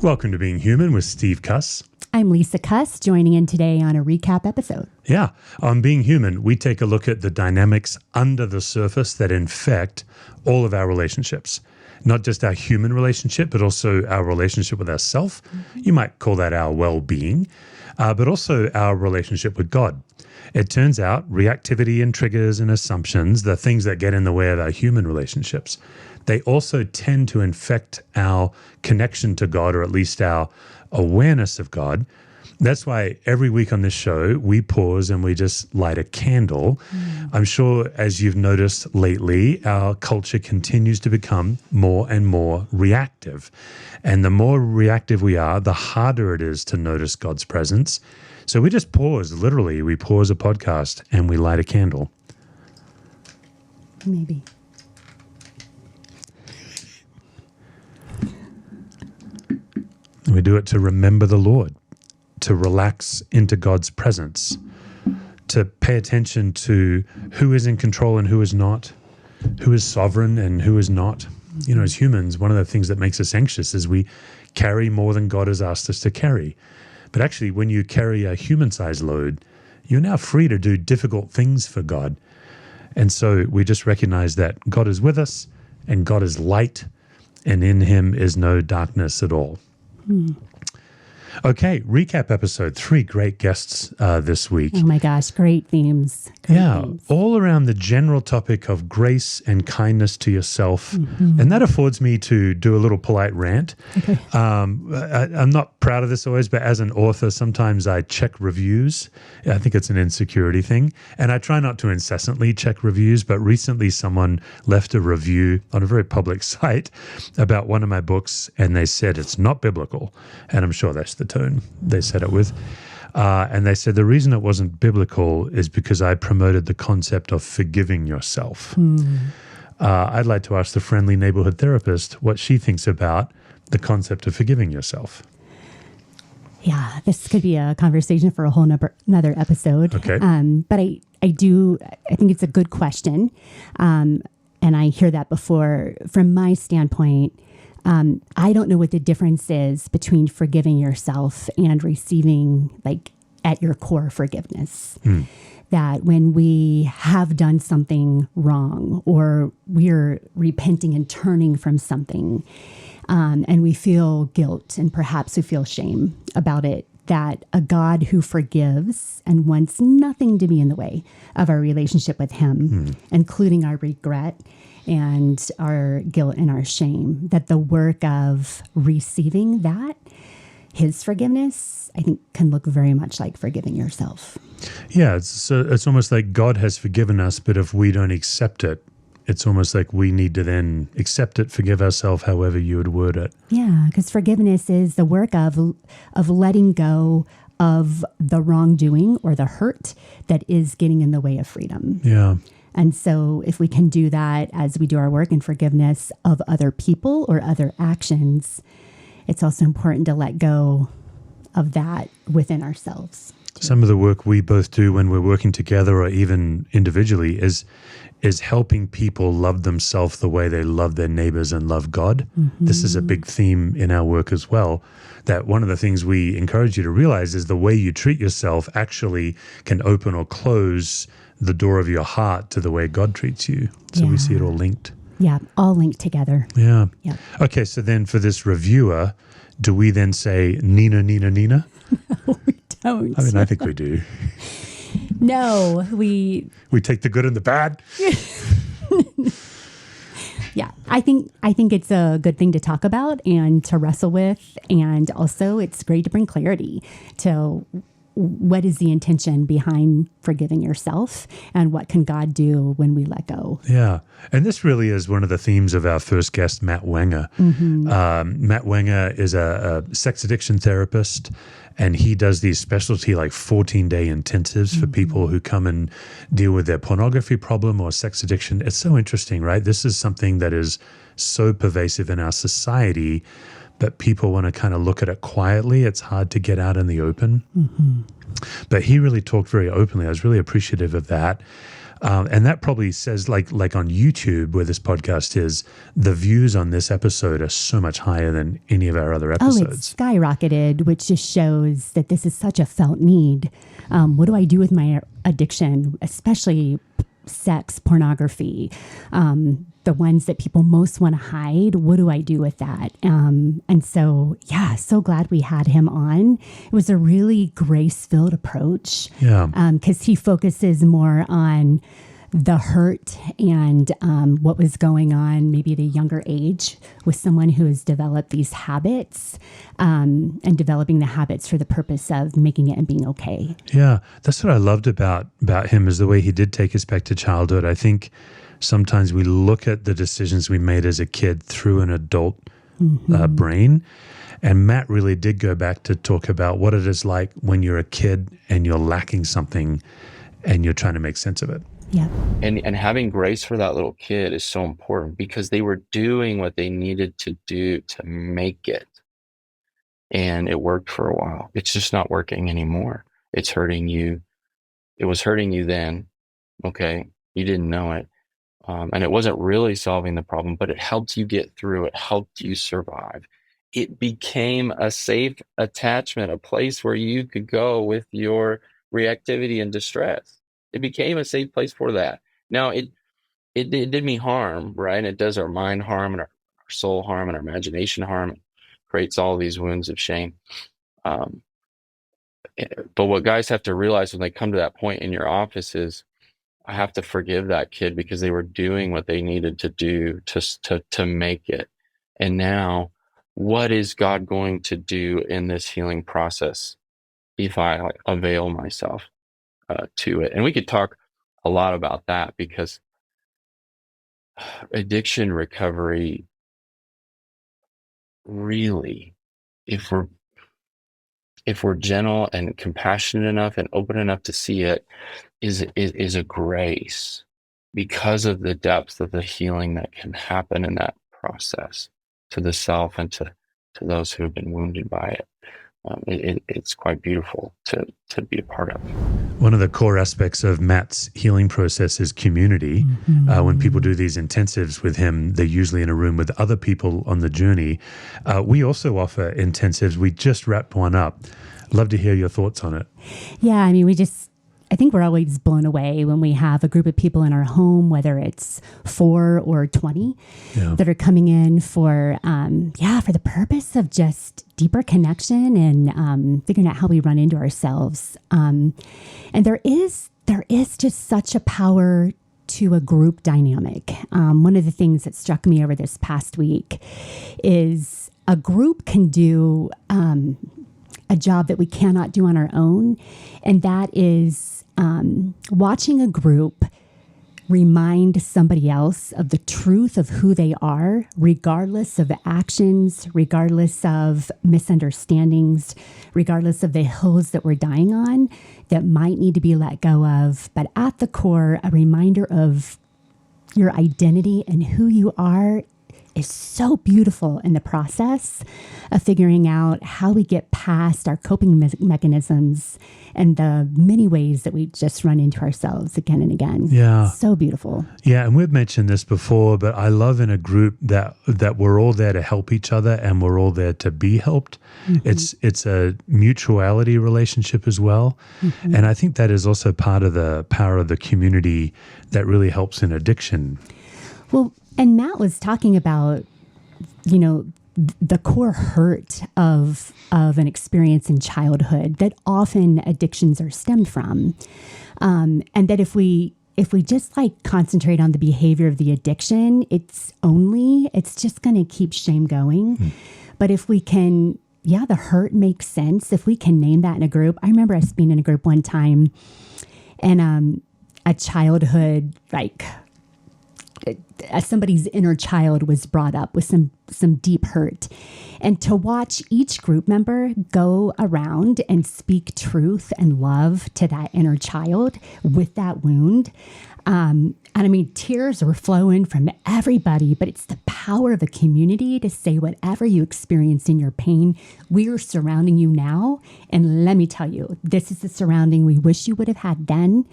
Welcome to Being Human with Steve Cuss. I'm Lisa Cuss, joining in today on a recap episode. Yeah, on Being Human, we take a look at the dynamics under the surface that infect all of our relationships. Not just our human relationship, but also our relationship with ourselves. You might call that our well-being, but also our relationship with God. It turns out reactivity and triggers and assumptions, the things that get in the way of our human relationships, they also tend to infect our connection to God, or at least our awareness of God. That's why every week on this show, we pause and we just light a candle. I'm sure, as you've noticed lately, our culture continues to become more and more reactive. And the more reactive we are, the harder it is to notice God's presence. So we just pause, literally. We pause a podcast and we light a candle. Maybe. We do it to remember the Lord, to relax into God's presence, to pay attention to who is in control and who is not, who is sovereign and who is not. You know, as humans, one of the things that makes us anxious is we carry more than God has asked us to carry. But actually, when you carry a human-sized load, you're now free to do difficult things for God. And so we just recognize that God is with us and God is light, and in him is no darkness at all. Okay, recap episode. 3 great guests this week. Oh my gosh, great themes. Themes. All around the general topic of grace and kindness to yourself. And that affords me to do a little polite rant. Okay. I'm not proud of this always, but as an author, sometimes I check reviews. I think it's an insecurity thing. And I try not to incessantly check reviews, but recently someone left a review on a very public site about one of my books, and they said it's not biblical. And I'm sure that's the tone they said it with. And they said the reason it wasn't biblical is because I promoted the concept of forgiving yourself. I'd like to ask the friendly neighborhood therapist what she thinks about the concept of forgiving yourself. Yeah, this could be a conversation for a whole another episode. Okay. But I think it's a good question. And I hear that before. From my standpoint, I don't know what the difference is between forgiving yourself and receiving, like, at your core forgiveness. That when we have done something wrong, or we're repenting and turning from something, and we feel guilt and perhaps we feel shame about it, that a God who forgives and wants nothing to be in the way of our relationship with him, including our regret and our guilt and our shame, that the work of receiving that, his forgiveness, I think can look very much like forgiving yourself. Yeah, it's almost like God has forgiven us, but if we don't accept it, it's almost like we need to then accept it, forgive ourselves, however you would word it. Yeah, because forgiveness is the work of letting go of the wrongdoing or the hurt that is getting in the way of freedom. Yeah. And so if we can do that as we do our work in forgiveness of other people or other actions, it's also important to let go of that within ourselves. Some of the work we both do when we're working together or even individually is helping people love themselves the way they love their neighbors and love God. This is a big theme in our work as well, that one of the things we encourage you to realize is the way you treat yourself actually can open or close the door of your heart to the way God treats you. So we see it all linked. Yeah, all linked together. Yeah. Yeah. Okay, so then for this reviewer, do we then say Nina, Nina, Nina? No, we don't. I mean, I think we do. No, we take the good and the bad. Yeah, I think it's a good thing to talk about and to wrestle with, and also it's great to bring clarity to what is the intention behind forgiving yourself, and what can God do when we let go? Yeah. And this really is one of the themes of our first guest, Matt Wenger. Matt Wenger is a sex addiction therapist, and he does these specialty like 14-day intensives for people who come and deal with their pornography problem or sex addiction. It's so interesting, right? This is something that is so pervasive in our society, but people want to kind of look at it quietly. It's hard to get out in the open. But he really talked very openly. I was really appreciative of that. And that probably says, like on YouTube, where this podcast is, the views on this episode are so much higher than any of our other Oh, episodes. it's skyrocketed, which just shows that this is such a felt need. What do I do with my addiction, especially sex, pornography, the ones that people most want to hide? What do I do with that? And so, yeah, so glad we had him on. It was a really grace-filled approach. Yeah. Because he focuses more on the hurt and what was going on maybe at a younger age with someone who has developed these habits and developing the habits for the purpose of making it and being okay. Yeah, that's what I loved about him, is the way he did take us back to childhood. I think sometimes we look at the decisions we made as a kid through an adult brain. And Matt really did go back to talk about what it is like when you're a kid and you're lacking something and you're trying to make sense of it. Yeah. And having grace for that little kid is so important, because they were doing what they needed to do to make it. And it worked for a while. It's just not working anymore. It's hurting you. It was hurting you then. Okay. You didn't know it. And it wasn't really solving the problem, but it helped you get through. It helped you survive. It became a safe attachment, a place where you could go with your reactivity and distress. It became a safe place for that. Now, it did me harm, right? It does our mind harm and our soul harm and our imagination harm. It creates all these wounds of shame. But what guys have to realize when they come to that point in your office is, I have to forgive that kid because they were doing what they needed to do to make it. And now, what is God going to do in this healing process if I avail myself to it? And we could talk a lot about that, because addiction recovery, really, if we're gentle and compassionate enough and open enough to see it, is a grace, because of the depth of the healing that can happen in that process to the self and to those who have been wounded by it. It's quite beautiful to be a part of. One of the core aspects of Matt's healing process is community. When people do these intensives with him, they're usually in a room with other people on the journey. We also offer intensives. We just wrapped one up. Love to hear your thoughts on it. Yeah, I mean, I think we're always blown away when we have a group of people in our home, whether it's 4 or 20, that are coming in for the purpose of just deeper connection and figuring out how we run into ourselves. And there is just such a power to a group dynamic. One of the things that struck me over this past week is a group can do a job that we cannot do on our own, and that is watching a group remind somebody else of the truth of who they are, regardless of actions, regardless of misunderstandings, regardless of the hills that we're dying on that might need to be let go of. But at the core, a reminder of your identity and who you are is so beautiful in the process of figuring out how we get past our coping mechanisms and the many ways that we just run into ourselves again and again. Yeah. So beautiful. Yeah, and we've mentioned this before, but I love in a group that we're all there to help each other and we're all there to be helped. It's a mutuality relationship as well. And I think that is also part of the power of the community that really helps in addiction. Well, and Matt was talking about, the core hurt of an experience in childhood that often addictions are stemmed from. And that if we just concentrate on the behavior of the addiction, it's just going to keep shame going. But if we can, the hurt makes sense. If we can name that in a group. I remember us being in a group one time and a childhood, somebody's inner child was brought up with some deep hurt, and to watch each group member go around and speak truth and love to that inner child with that wound. And I mean, tears were flowing from everybody, but it's the power of a community to say whatever you experience in your pain, we are surrounding you now. And let me tell you, this is the surrounding we wish you would have had then.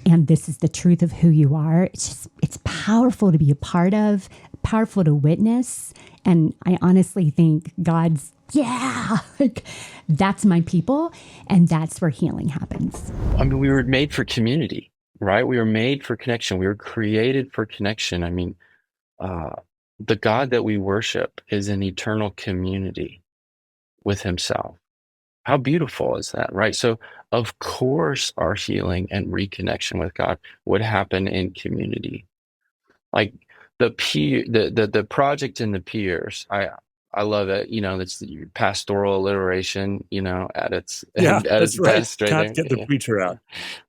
and this is the truth of who you are. It's powerful to be a part of, powerful to witness. And I honestly think God's, like that's my people. And that's where healing happens. I mean, we were made for community, right? We were made for connection. We were created for connection. I mean, the God that we worship is an eternal community with himself. How beautiful is that, right? So, of course, our healing and reconnection with God would happen in community. Like the project in the peers, I love it. You know, that's the pastoral alliteration, you know, at its that's right. best, right? Can't there. get the preacher out.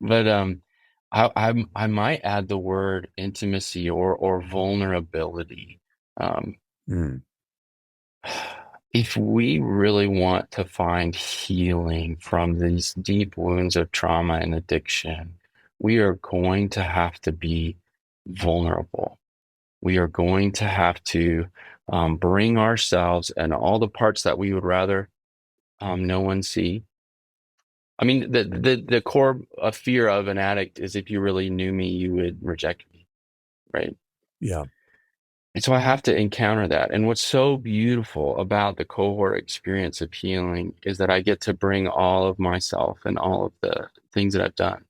But I might add the word intimacy or vulnerability. If we really want to find healing from these deep wounds of trauma and addiction, we are going to have to be vulnerable. We are going to have to bring ourselves and all the parts that we would rather no one see. I mean, the core fear of an addict is if you really knew me, you would reject me, right? Yeah. And so I have to encounter that. And what's so beautiful about the cohort experience of healing is that I get to bring all of myself and all of the things that I've done.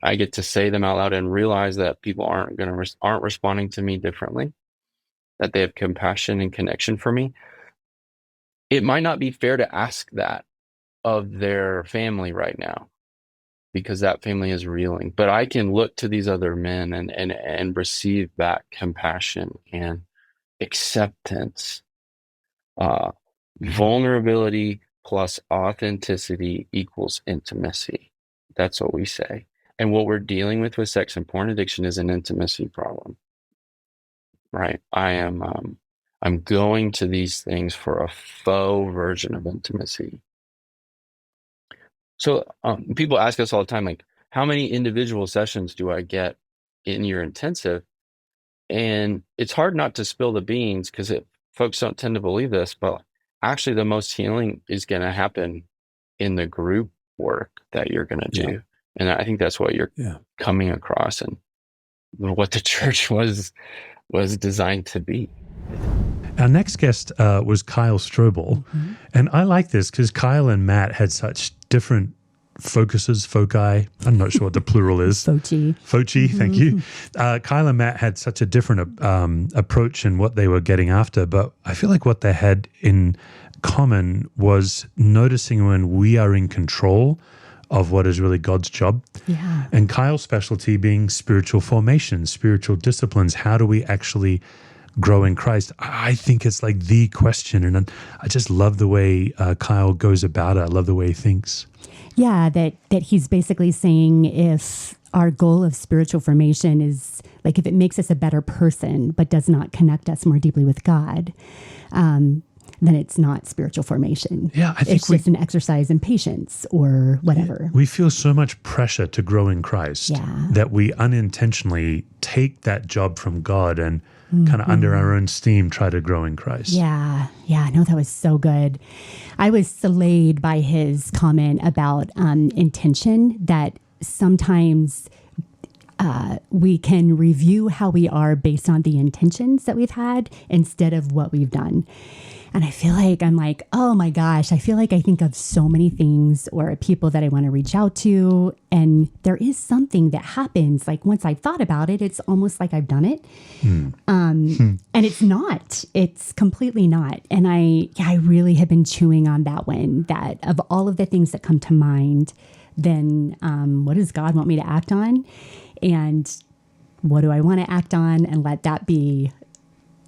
I get to say them out loud and realize that people aren't responding to me differently, that they have compassion and connection for me. It might not be fair to ask that of their family right now, because that family is reeling. But I can look to these other men and receive that compassion and acceptance. Vulnerability plus authenticity equals intimacy. That's what we say. And what we're dealing with sex and porn addiction is an intimacy problem, right? I'm going to these things for a faux version of intimacy. So people ask us all the time, like, how many individual sessions do I get in your intensive? And it's hard not to spill the beans because folks don't tend to believe this, but actually the most healing is going to happen in the group work that you're going to do. Yeah. And I think that's what you're coming across and what the church was designed to be. Our next guest was Kyle Strobel. Mm-hmm. And I like this because Kyle and Matt had such different foci. I'm not sure what the plural is. Foci, mm-hmm. Thank you. Kyle and Matt had such a different approach in what they were getting after, but I feel like what they had in common was noticing when we are in control of what is really God's job. Yeah. And Kyle's specialty being spiritual formation, spiritual disciplines. How do we actually grow in Christ? I think it's like the question. And I just love the way Kyle goes about it. I love the way he thinks. Yeah, that he's basically saying if our goal of spiritual formation is like if it makes us a better person but does not connect us more deeply with God, then it's not spiritual formation. Yeah, I think it's just an exercise in patience or whatever. We feel so much pressure to grow in Christ that we unintentionally take that job from God and kind of under our own steam try to grow in Christ. Yeah, no, that was so good. I was slayed by his comment about intention, that sometimes we can review how we are based on the intentions that we've had instead of what we've done. And I feel like I'm like, oh my gosh, I feel like I think of so many things or people that I want to reach out to. And there is something that happens. Like once I've thought about it, it's almost like I've done it. And it's not. It's completely not. And I really have been chewing on that one, that of all of the things that come to mind, then what does God want me to act on? And what do I want to act on? And let that be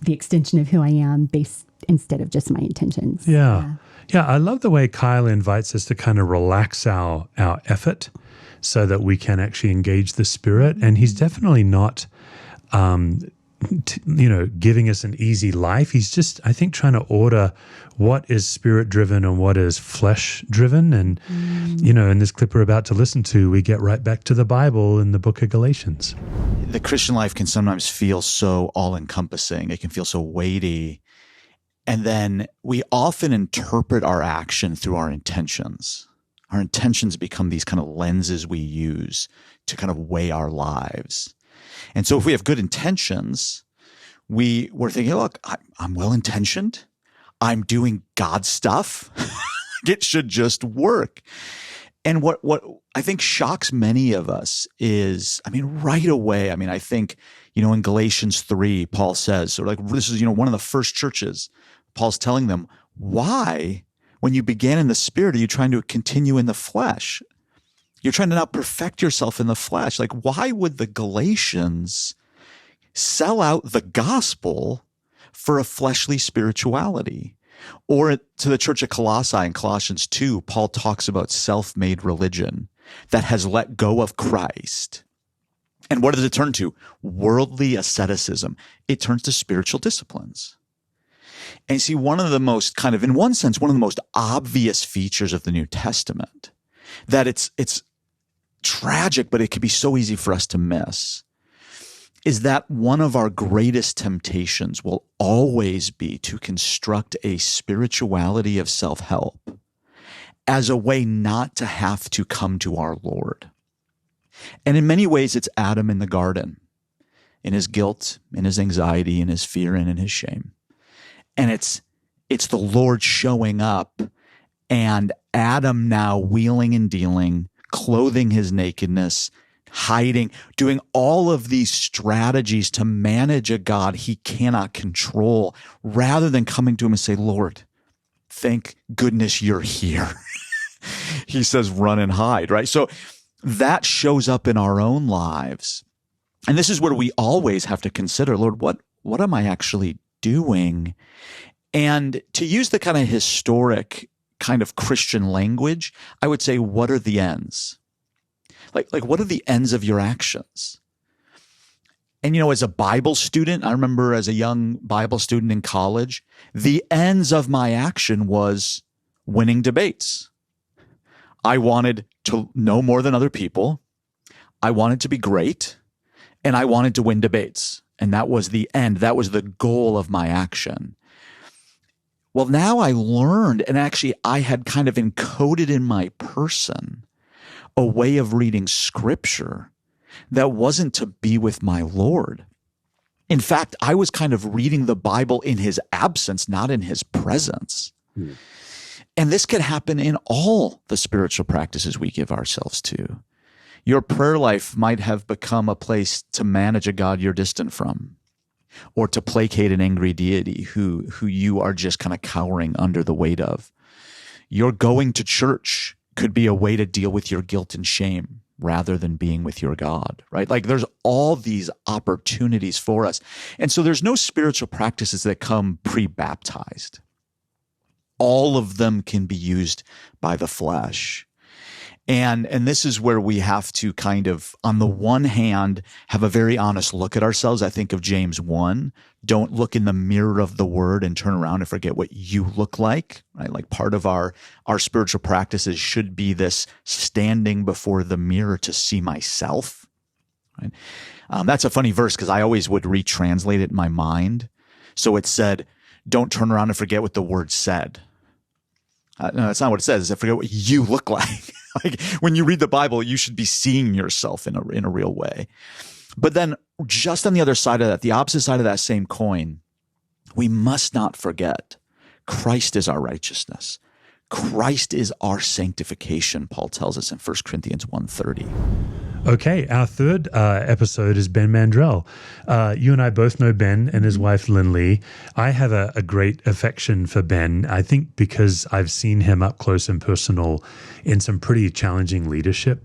the extension of who I am based instead of just my intentions. Yeah. I love the way Kyle invites us to kind of relax our effort so that we can actually engage the Spirit. And he's definitely not, giving us an easy life. He's just, I think, trying to order what is Spirit-driven and what is flesh-driven. And, in this clip we're about to listen to, we get right back to the Bible in the book of Galatians. The Christian life can sometimes feel so all-encompassing. It can feel so weighty. And then we often interpret our action through our intentions. Our intentions become these kind of lenses we use to kind of weigh our lives. And so if we have good intentions, we're thinking, look, I'm well-intentioned. I'm doing God stuff. It should just work. And what I think shocks many of us is, right away, I think, in Galatians 3, Paul says, this is, one of the first churches, Paul's telling them, why, when you began in the Spirit, are you trying to continue in the flesh? You're trying to now perfect yourself in the flesh. Why would the Galatians sell out the gospel for a fleshly spirituality? Or to the church of Colossae in Colossians 2, Paul talks about self-made religion that has let go of Christ. And what does it turn to? Worldly asceticism. It turns to spiritual disciplines. And you see, one of the most in one sense, one of the most obvious features of the New Testament, that it's tragic, but it can be so easy for us to miss, is that one of our greatest temptations will always be to construct a spirituality of self-help as a way not to have to come to our Lord. And in many ways, it's Adam in the garden, in his guilt, in his anxiety, in his fear, and in his shame. And it's the Lord showing up and Adam now wheeling and dealing, clothing his nakedness, hiding, doing all of these strategies to manage a God he cannot control, rather than coming to him and say, Lord, thank goodness you're here. He says, run and hide, right? So that shows up in our own lives. And this is where we always have to consider, Lord, what am I actually doing? And to use the kind of historic kind of Christian language, I would say, what are the ends? Like what are the ends of your actions? And, as a Bible student, I remember as a young Bible student in college, the ends of my action was winning debates. I wanted to know more than other people. I wanted to be great, and I wanted to win debates. And that was the end. That was the goal of my action. Well, now I learned, and actually I had kind of encoded in my person a way of reading scripture that wasn't to be with my Lord. In fact, I was kind of reading the Bible in his absence, not in his presence. And this could happen in all the spiritual practices we give ourselves to. Your prayer life might have become a place to manage a God you're distant from, or to placate an angry deity who you are just kind of cowering under the weight of. Your going to church could be a way to deal with your guilt and shame rather than being with your God, right? There's all these opportunities for us. And so there's no spiritual practices that come pre-baptized. All of them can be used by the flesh. And this is where we have to kind of, on the one hand, have a very honest look at ourselves. I think of James 1, don't look in the mirror of the word and turn around and forget what you look like, right? Like part of our spiritual practices should be this standing before the mirror to see myself, right? That's a funny verse because I always would retranslate it in my mind. So it said, don't turn around and forget what the word said. No, that's not what it says. I forget what you look like. Like when you read the Bible, you should be seeing yourself in a real way. But then just on the other side of that, the opposite side of that same coin, we must not forget Christ is our righteousness. Christ is our sanctification, Paul tells us in 1 Corinthians 1:30. Okay, our third episode is Ben Mandrell. You and I both know Ben and his wife, Lynn. I have a great affection for Ben, I think because I've seen him up close and personal in some pretty challenging leadership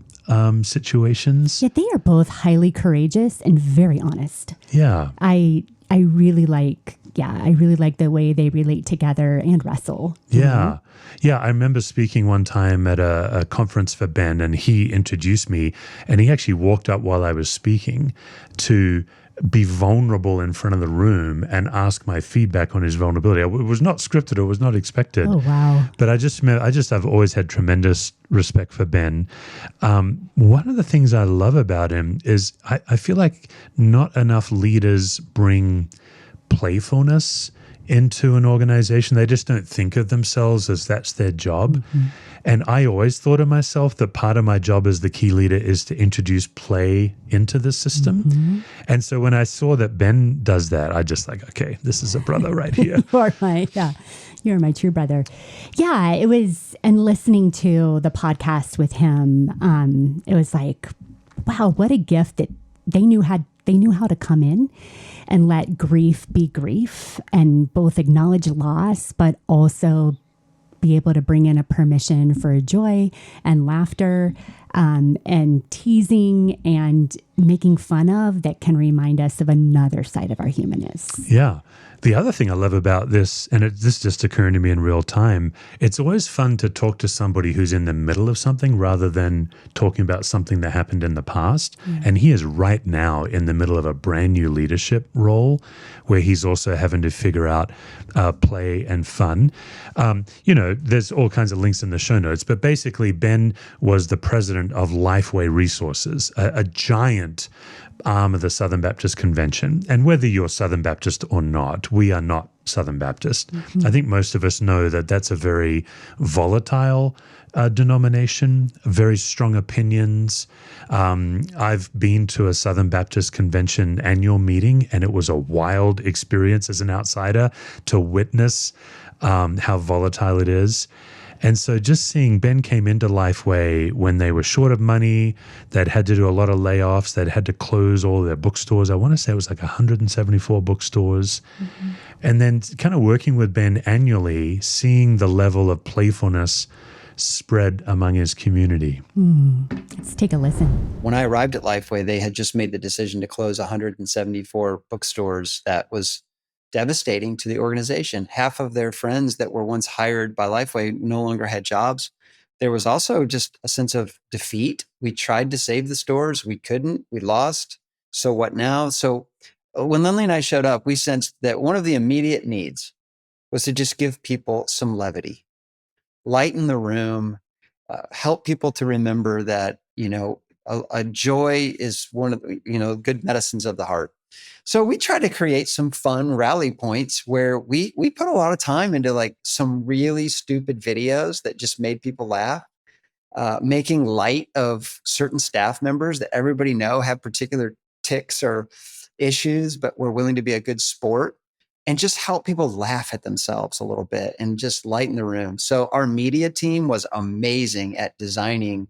situations. Yet they are both highly courageous and very honest. Yeah. I really like the way they relate together and wrestle. Yeah. Yeah. I remember speaking one time at a conference for Ben, and he introduced me, and he actually walked up while I was speaking to be vulnerable in front of the room and ask my feedback on his vulnerability. It was not scripted. It was not expected. Oh, wow. But I've always had tremendous respect for Ben. One of the things I love about him is I feel like not enough leaders bring playfulness into an organization. They just don't think of themselves as that's their job. And I always thought of myself that part of my job as the key leader is to introduce play into the system. And so when I saw that Ben does that, I just like, okay, this is a brother right here. You're my true brother. Yeah, it was, and listening to the podcast with him, it was like, wow, what a gift that they knew how to come in and let grief be grief and both acknowledge loss, but also be able to bring in a permission for joy and laughter, and teasing and making fun of that can remind us of another side of our humanness. Yeah. The other thing I love about this, and this just occurring to me in real time, it's always fun to talk to somebody who's in the middle of something rather than talking about something that happened in the past. And he is right now in the middle of a brand new leadership role where he's also having to figure out play and fun. There's all kinds of links in the show notes, but basically Ben was the president of Lifeway Resources, a giant arm of the Southern Baptist Convention. And whether you're Southern Baptist or not, we are not Southern Baptist. I think most of us know that that's a very volatile denomination, very strong opinions. I've been to a Southern Baptist Convention annual meeting, and it was a wild experience as an outsider to witness how volatile it is. And so just seeing Ben came into Lifeway when they were short of money, they'd had to do a lot of layoffs, they'd had to close all their bookstores. I want to say it was like 174 bookstores. And then kind of working with Ben annually, seeing the level of playfulness spread among his community. Let's take a listen. When I arrived at Lifeway, they had just made the decision to close 174 bookstores. That was devastating to the organization. Half of their friends that were once hired by Lifeway no longer had jobs. There was also just a sense of defeat. We tried to save the stores. We couldn't. We lost. So what now? So when Lindley and I showed up, we sensed that one of the immediate needs was to just give people some levity, lighten the room, help people to remember that, a joy is one of the, good medicines of the heart. So we try to create some fun rally points where we put a lot of time into like some really stupid videos that just made people laugh, making light of certain staff members that everybody know have particular tics or issues, but we're willing to be a good sport and just help people laugh at themselves a little bit and just lighten the room. So our media team was amazing at designing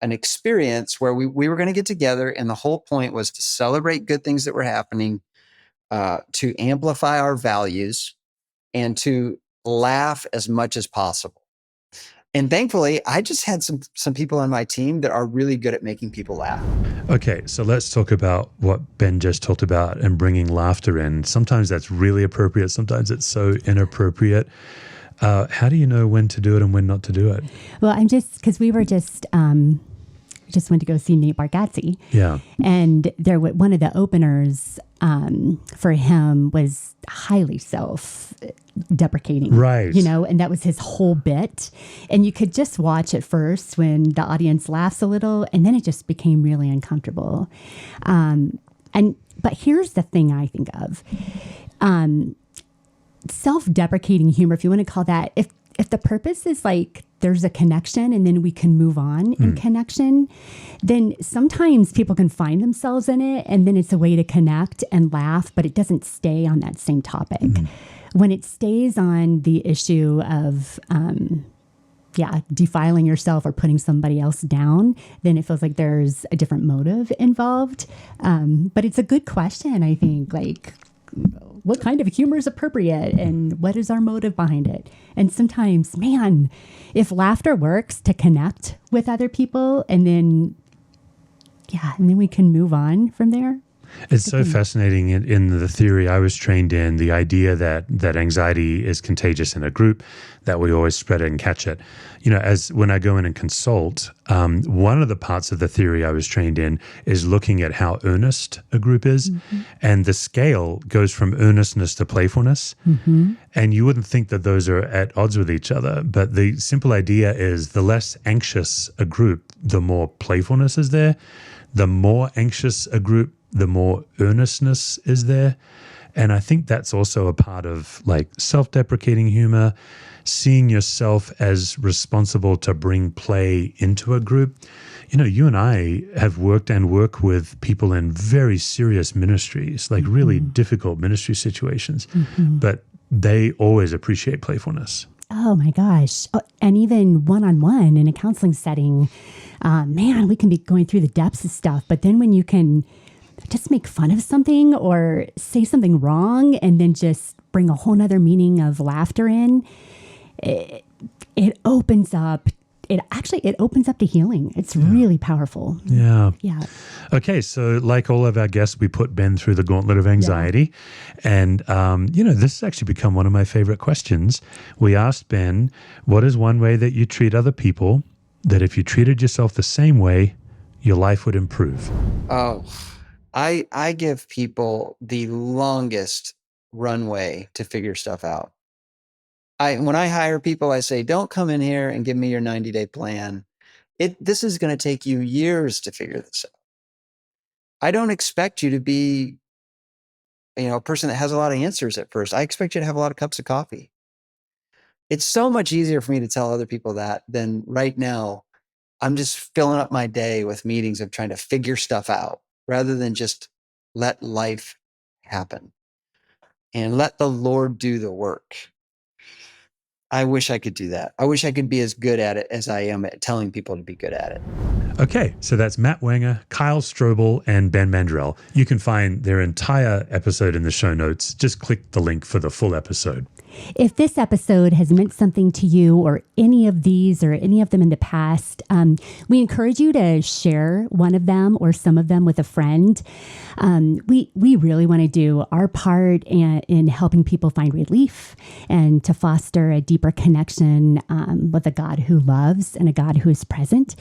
an experience where we were going to get together, and the whole point was to celebrate good things that were happening, to amplify our values, and to laugh as much as possible. And thankfully, I just had some people on my team that are really good at making people laugh. Okay, so let's talk about what Ben just talked about and bringing laughter in. Sometimes that's really appropriate. Sometimes it's so inappropriate. How do you know when to do it and when not to do it? Well, because we were just went to go see Nate Bargatze. Yeah. And one of the openers for him was highly self-deprecating. Right. And that was his whole bit. And you could just watch at first when the audience laughs a little, and then it just became really uncomfortable. But here's the thing I think of. Self-deprecating humor, if you want to call that, if the purpose is like there's a connection and then we can move on in connection, then sometimes people can find themselves in it, and then it's a way to connect and laugh, but it doesn't stay on that same topic. When it stays on the issue of defiling yourself or putting somebody else down, then it feels like there's a different motive involved. But it's a good question, I think, like, what kind of humor is appropriate and what is our motive behind it? And sometimes, man, if laughter works to connect with other people and then we can move on from there. It's so fascinating in the theory I was trained in, the idea that anxiety is contagious in a group, that we always spread it and catch it. As when I go in and consult, one of the parts of the theory I was trained in is looking at how earnest a group is. And the scale goes from earnestness to playfulness. And you wouldn't think that those are at odds with each other. But the simple idea is the less anxious a group, the more playfulness is there. The more anxious a group, the more earnestness is there. And I think that's also a part of like self-deprecating humor, seeing yourself as responsible to bring play into a group. You know, you and I have worked and work with people in very serious ministries, like really difficult ministry situations, but they always appreciate playfulness. Oh my gosh. Oh, and even one-on-one in a counseling setting, man, we can be going through the depths of stuff. But then when you can just make fun of something or say something wrong and then just bring a whole nother meaning of laughter in, it opens up. It opens up to healing. It's really powerful. Yeah. Yeah. Okay, so like all of our guests, we put Ben through the gauntlet of anxiety. And, this has actually become one of my favorite questions. We asked Ben, what is one way that you treat other people that if you treated yourself the same way, your life would improve? Oh, I give people the longest runway to figure stuff out. When I hire people, I say, don't come in here and give me your 90-day plan. This is going to take you years to figure this out. I don't expect you to be, a person that has a lot of answers at first. I expect you to have a lot of cups of coffee. It's so much easier for me to tell other people that than right now. I'm just filling up my day with meetings of trying to figure stuff out rather than just let life happen and let the Lord do the work. I wish I could do that. I wish I could be as good at it as I am at telling people to be good at it. Okay, so that's Matt Wenger, Kyle Strobel, and Ben Mandrell. You can find their entire episode in the show notes. Just click the link for the full episode. If this episode has meant something to you or any of these or any of them in the past, we encourage you to share one of them or some of them with a friend. We really want to do our part in helping people find relief and to foster a deeper connection with a God who loves and a God who is present.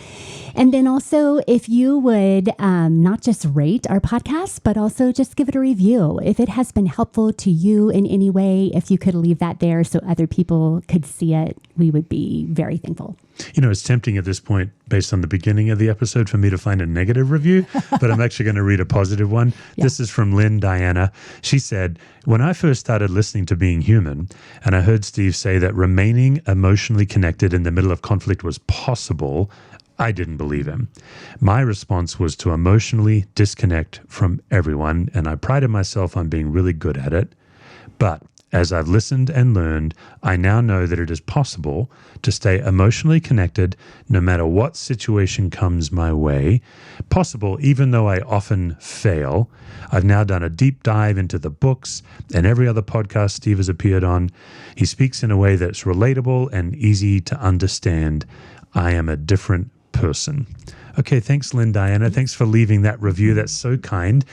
And then also, if you would not just rate our podcast, but also just give it a review. If it has been helpful to you in any way, if you could leave that there so other people could see it, we would be very thankful. It's tempting at this point, based on the beginning of the episode, for me to find a negative review, but I'm actually going to read a positive one. Yeah. This is from Lynn Diana. She said, when I first started listening to Being Human, and I heard Steve say that remaining emotionally connected in the middle of conflict was possible, I didn't believe him. My response was to emotionally disconnect from everyone, and I prided myself on being really good at it. But as I've listened and learned, I now know that it is possible to stay emotionally connected no matter what situation comes my way. Possible even though I often fail. I've now done a deep dive into the books and every other podcast Steve has appeared on. He speaks in a way that's relatable and easy to understand. I am a different person. Okay, thanks, Lynn Diana. Thanks for leaving that review. That's so kind.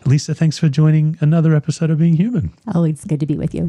Lisa, thanks for joining another episode of Being Human. Oh, it's good to be with you.